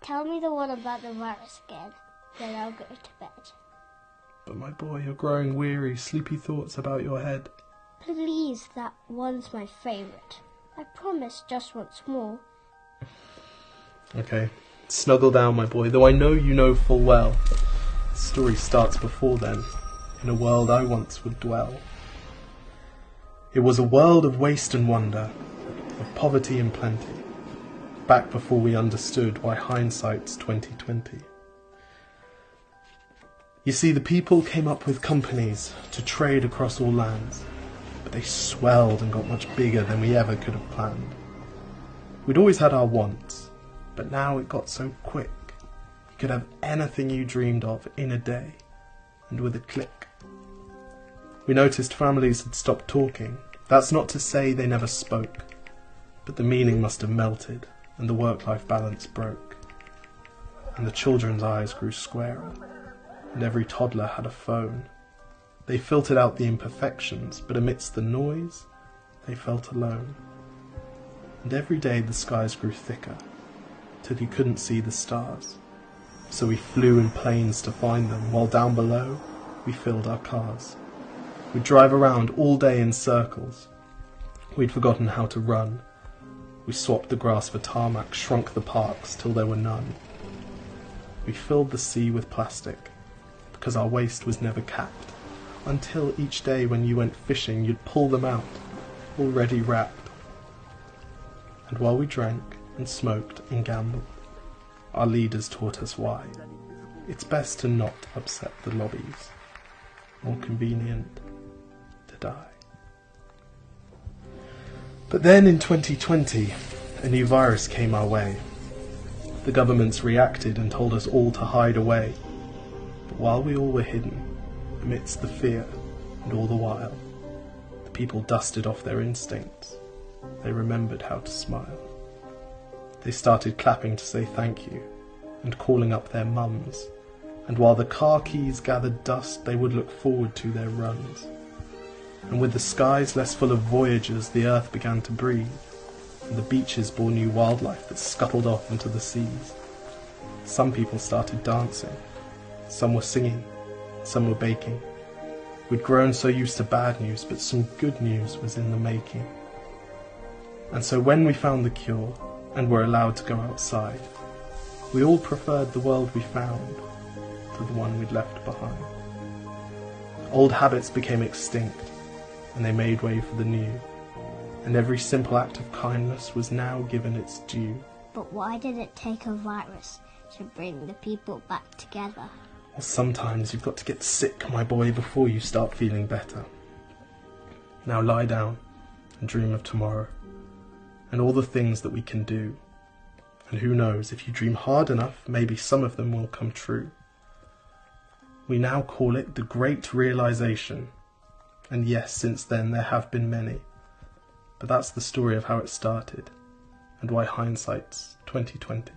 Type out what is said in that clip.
Tell me the one about the virus again, then I'll go to bed. But my boy, you're growing weary, sleepy thoughts about your head. Please, that one's my favourite. I promise just once more. Okay, snuggle down, my boy, though I know you know full well. The story starts before then, in a world I once would dwell. It was a world of waste and wonder, of poverty and plenty, back before we understood why hindsight's 2020. You see, the people came up with companies to trade across all lands, but they swelled and got much bigger than we ever could have planned. We'd always had our wants, but now it got so quick. You could have anything you dreamed of in a day, and with a click. We noticed families had stopped talking. That's not to say they never spoke, but the meaning must have melted, and the work-life balance broke. And the children's eyes grew squarer, and every toddler had a phone. They filtered out the imperfections, but amidst the noise, they felt alone. And every day the skies grew thicker, till you couldn't see the stars. So we flew in planes to find them, while down below we filled our cars. We'd drive around all day in circles. We'd forgotten how to run. We swapped the grass for tarmac, shrunk the parks till there were none. We filled the sea with plastic, because our waste was never capped, until each day when you went fishing you'd pull them out, already wrapped. And while we drank and smoked and gambled, our leaders taught us why. It's best to not upset the lobbies. More convenient to die. But then in 2020, a new virus came our way. The governments reacted and told us all to hide away. But while we all were hidden, amidst the fear and all the while, the people dusted off their instincts. They remembered how to smile. They started clapping to say thank you and calling up their mums. And while the car keys gathered dust, they would look forward to their runs. And with the skies less full of voyagers, the earth began to breathe, and the beaches bore new wildlife that scuttled off into the seas. Some people started dancing, some were singing, some were baking. We'd grown so used to bad news, but some good news was in the making. And so when we found the cure, and were allowed to go outside, we all preferred the world we found to the one we'd left behind. Old habits became extinct, and they made way for the new, and every simple act of kindness was now given its due. But why did it take a virus to bring the people back together? Well, sometimes you've got to get sick, my boy, before you start feeling better. Now lie down and dream of tomorrow, and all the things that we can do. And who knows, if you dream hard enough, maybe some of them will come true. We now call it the Great Realization. And yes, since then there have been many. But that's the story of how it started, and why hindsight's 2020.